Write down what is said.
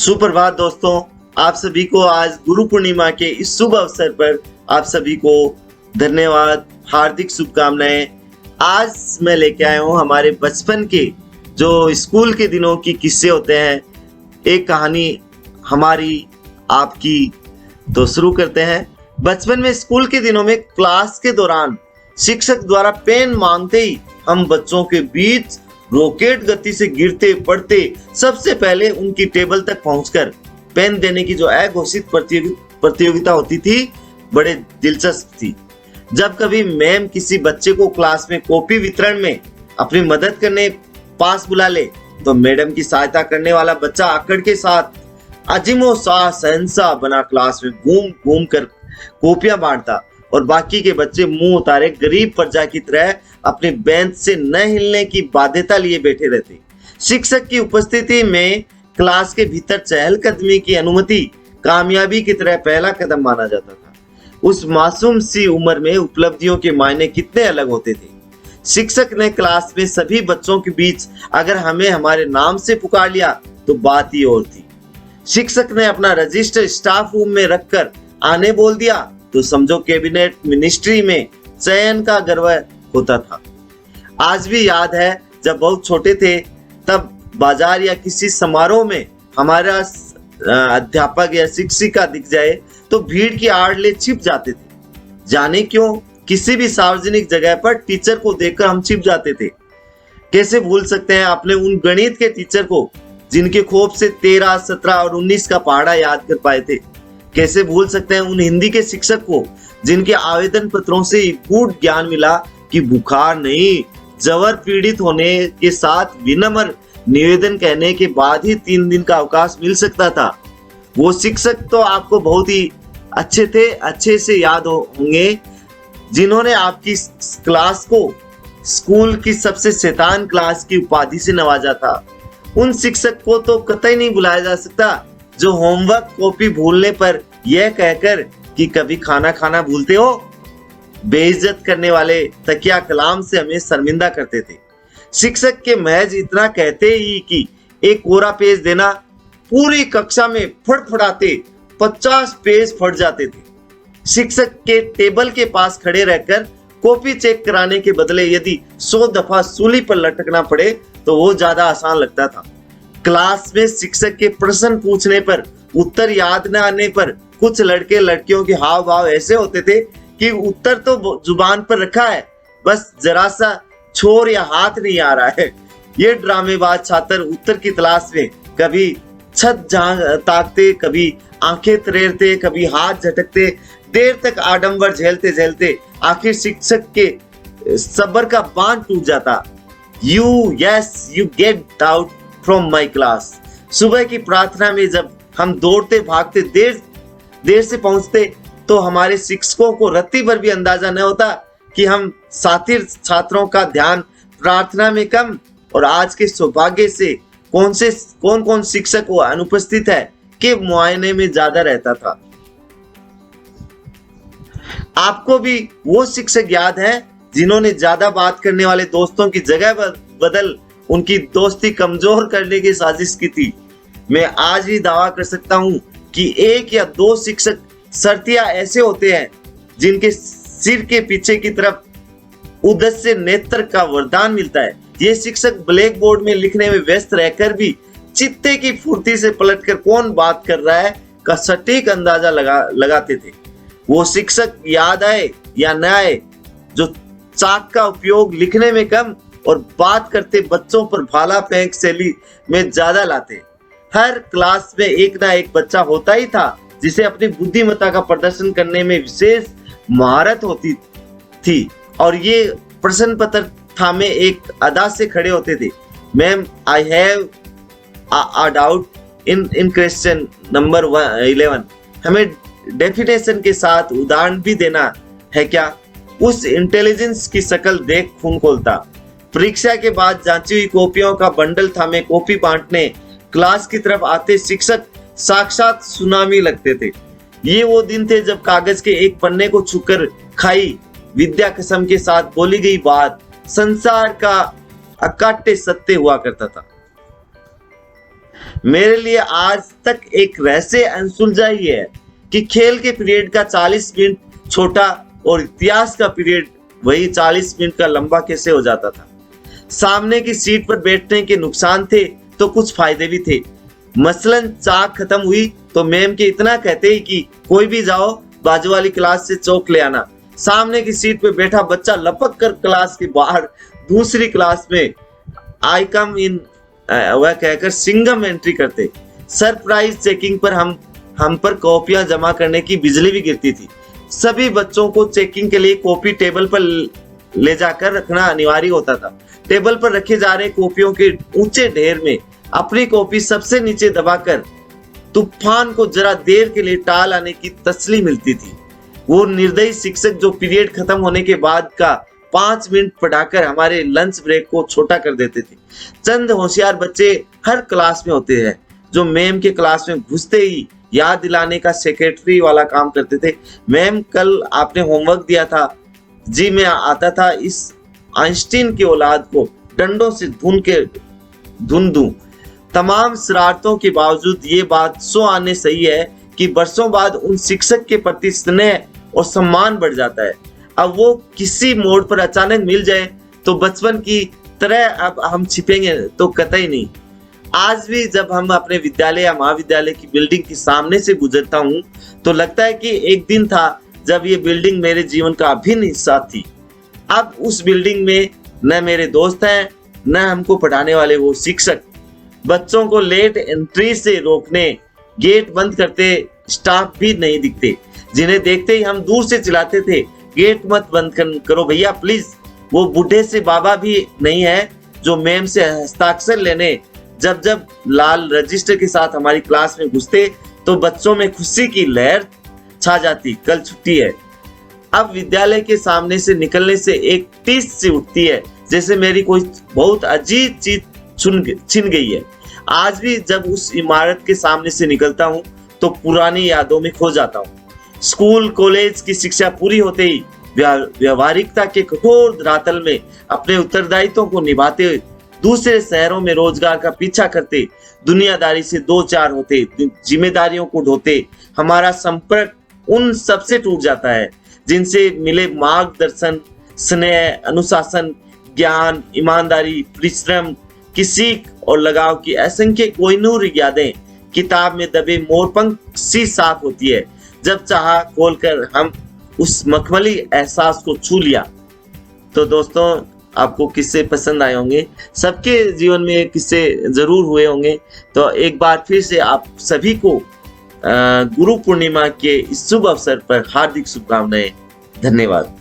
सुप्रभात दोस्तों, आप सभी को आज गुरु पूर्णिमा के इस शुभ अवसर पर आप सभी को धन्यवाद, हार्दिक शुभकामनाएं। आज मैं लेके आया हूँ हमारे बचपन के जो स्कूल के दिनों की किस्से होते हैं, एक कहानी हमारी आपकी। तो शुरू करते हैं। बचपन में स्कूल के दिनों में क्लास के दौरान शिक्षक द्वारा पेन मांगते ही हम बच्चों के बीच रॉकेट गति से गिरते पड़ते सबसे पहले उनकी टेबल तक पहुंचकर पेन देने की जो अघोषित प्रतियोगिता होती थी, बड़े दिलचस्प थी। जब कभी मैम किसी बच्चे को क्लास में कॉपी वितरण में अपनी मदद करने पास बुला ले तो मैडम की सहायता करने वाला बच्चा आकड़ के साथ अजीमो शाह शहंशाह बना क्लास में घूम घूम कर कॉपियां बांटता और बाकी के बच्चे मुंह उतारे गरीब प्रजा की तरह अपने बेंच से न हिलने की बाध्यता लिए बैठे रहते। शिक्षक की उपस्थिति में क्लास के भीतर चहलकदमी की अनुमति कामयाबी की तरह पहला कदम माना जाता था। उस मासूम सी उम्र में उपलब्धियों के मायने कितने अलग होते थे। शिक्षक ने क्लास में सभी बच्चों के बीच अगर हमें हमारे नाम से पुकार लिया तो बात ही और थी। शिक्षक ने अपना रजिस्टर स्टाफ रूम में रखकर आने बोल दिया तो समझो कैबिनेट मिनिस्ट्री में चयन का गर्व होता था। आज भी याद है, जब बहुत छोटे थे तब बाजार या किसी समारोह में हमारा अध्यापक या शिक्षिका दिख जाए तो भीड़ की आड़ ले छिप जाते थे। जाने क्यों, किसी भी सार्वजनिक जगह पर टीचर को देखकर हम छिप जाते थे। कैसे भूल सकते हैं अपने उन गणित के टीचर को जिनके खोप से 13, 17 और 19 का पहाड़ा याद कर पाए थे। कैसे भूल सकते हैं उन हिंदी के शिक्षक को जिनके आवेदन पत्रों से गूढ़ ज्ञान मिला कि बुखार नहीं, जवर पीड़ित होने के साथ विनम्र निवेदन कहने के बाद ही 3 दिन का अवकाश मिल सकता था। वो शिक्षक तो आपको बहुत ही अच्छे से याद होंगे जिन्होंने आपकी क्लास को स्कूल की सबसे शैतान क्लास की उपाधि से नवाजा था। उन शिक्षक को तो कतई नहीं बुलाया जा सकता जो होमवर्क कॉपी भूलने पर यह कहकर कि कभी खाना खाना भूलते हो, बेइज्जत करने वाले तकिया कलाम से हमें शर्मिंदा करते थे। शिक्षक के महज इतना कहते ही कि एक कोरा पेज देना, पूरी कक्षा में फड़फड़ाते 50 पेज फट जाते थे। शिक्षक के टेबल के पास खड़े रहकर कॉपी चेक कराने के बदले यदि 100 दफा सूली पर लटकना पड़े तो वो ज्यादा आसान लगता था। क्लास में शिक्षक के प्रश्न पूछने पर उत्तर याद न आने पर कुछ लड़के लड़कियों के हाव भाव ऐसे होते थे कि उत्तर तो जुबान पर रखा है, बस जरा सा छोर या हाथ नहीं आ रहा है। ये ड्रामेबाज छात्र उत्तर की तलाश में कभी छत ताकते, कभी आंखें तरेरते, कभी हाथ झटकते, देर तक आडंबर झेलते झेलते आखिर शिक्षक के सब्र का बांध टूट जाता। You get out from my class. सुबह की प्रार्थना में जब हम दौड़ते भागते देर से पहुंचते तो हमारे शिक्षकों को रत्ती भर भी अंदाजा न होता कि हम साथी छात्रों का ध्यान प्रार्थना में कम और आज के सौभाग्य से कौन शिक्षक वो अनुपस्थित है के मुआयने में ज्यादा रहता था। आपको भी वो शिक्षक याद है जिन्होंने ज्यादा बात करने वाले दोस्तों की जगह बदल उनकी दोस्ती कमजोर करने की साजिश की थी? मैं आज ही दावा कर सकता हूं कि 1 या 2 शिक्षक शर्तिया ऐसे होते हैं जिनके सिर के पीछे की तरफ उद्देश्य नेत्र का वरदान मिलता है। ये शिक्षक ब्लैक बोर्ड में लिखने में व्यस्त रहकर भी चित्ते की फुर्ती से पलटकर कौन बात कर रहा है का सटीक अंदाजा लगाते थे। वो शिक्षक याद आए या न आए जो चाक का उपयोग लिखने में कम और बात करते बच्चों पर भाला फेंक शैली में ज्यादा लाते। हर क्लास में एक ना एक बच्चा होता ही था जिसे अपनी बुद्धिमत्ता का प्रदर्शन करने में विशेष महारत होती थी और ये प्रश्न पत्र थामे एक अदा से खड़े होते थे। Ma'am, I have a doubt in question number 11। हमें डेफिनेशन के साथ उदाहरण भी देना है क्या? उस इंटेलिजेंस की शक्ल देख खून खोलता। परीक्षा के बाद जांची हुई कॉपियों का बंडल थामे कॉपी बांटने क्लास की तरफ आते शिक्षक साक्षात सुनामी लगते थे। ये वो दिन थे जब कागज के एक पन्ने को छूकर खाई विद्या कसम के साथ बोली गई बात संसार का अकाट्य सत्य हुआ करता था। मेरे लिए आज तक एक रहस्य अनसुलझा ही है कि खेल के पीरियड का 40 मिनट छोटा और इतिहास का पीरियड वही 40 मिनट का लंबा कैसे हो जाता था। सामने की सीट पर बैठने के नुकसान थे तो कुछ फायदे भी थे। मसलन चाक खत्म हुई तो मैम के इतना कहते ही कि कोई भी जाओ बाजू वाली क्लास से चौक ले आना। सामने की सीट पे बैठा बच्चा लपक कर क्लास के बाहर दूसरी क्लास में आई कम इन वह कहकर सिंगम एंट्री करते। सरप्राइज चेकिंग पर हम पर कॉपियां जमा करने की बिजली भी गिरती थी। सभी बच्चों को चेकिंग के लिए कॉपी टेबल पर ले जाकर रखना अनिवार्य होता था। टेबल पर रखे जा रहे कॉपियों के ऊंचे ढेर में अपनी कॉपी सबसे नीचे दबाकर तूफान को जरा देर के लिए टाल आने की तसल्ली मिलती थी। वो निर्दयी शिक्षक जो पीरियड खत्म होने के बाद का 5 मिनट पढ़ाकर हमारे लंच ब्रेक को छोटा कर देते थे। चंद होशियार बच्चे हर क्लास में होते हैं जो मैम के क्लास में घुसते ही याद दिलाने का सेक्रेटरी वाला काम करते थे। मैम कल आपने होमवर्क दिया था। जी मैं आता था इस आइंस्टीन की औलाद को डंडों से धुन दूं। तमाम शरारतों के बावजूद ये बात सौ आने सही है कि बरसों बाद उन शिक्षक के प्रति स्नेह और सम्मान बढ़ जाता है। अब वो किसी मोड़ पर अचानक मिल जाए तो बचपन की तरह अब हम छिपेंगे तो कतई नहीं। आज भी जब हम अपने विद्यालय या महाविद्यालय की बिल्डिंग के सामने से गुजरता हूँ तो लगता है कि एक दिन था जब ये बिल्डिंग मेरे जीवन का अभिन्न हिस्सा थी। अब उस बिल्डिंग में न मेरे दोस्त हैं न हमको पढ़ाने वाले वो शिक्षक। बच्चों को लेट एंट्री से रोकने गेट बंद करते स्टाफ भी नहीं दिखते, जिन्हें देखते ही हम दूर से चिल्लाते थे गेट मत बंद करो भैया प्लीज। वो बूढ़े से बाबा भी नहीं है जो मैम से हस्ताक्षर लेने जब लाल रजिस्टर के साथ हमारी क्लास में घुसते तो बच्चों में खुशी की लहर छा जाती। कल छुट्टी है। अब विद्यालय के सामने से निकलने से एक टीस सी उठती है जैसे मेरी कोई बहुत अजीब चीज छिन गई है। आज भी जब उस इमारत के सामने से निकलता हूँ तो पुरानी यादों में खो जाता हूँ। स्कूल कॉलेज की शिक्षा पूरी होते ही व्यवहारिकता के कठोर धरातल में अपने उत्तरदायित्वों को निभाते हुए दूसरे शहरों में रोजगार का पीछा करते, दुनियादारी से दो चार होते, जिम्मेदारियों को ढोते हमारा संपर्क उन सबसे टूट जाता है जिनसे मिले मार्गदर्शन, स्नेह, अनुशासन, ज्ञान, ईमानदारी, परिश्रम की सीख और लगाव की असंख्य कोहिनूर यादें किताब में दबे मोरपंख सी साफ होती है जब चाहा खोलकर हम उस मखमली एहसास को छू लिया। तो दोस्तों आपको किस्से पसंद आए होंगे, सबके जीवन में किस्से जरूर हुए होंगे। तो एक बार फिर से आप सभी को गुरु पूर्णिमा के इस शुभ अवसर पर हार्दिक शुभकामनाएं। धन्यवाद।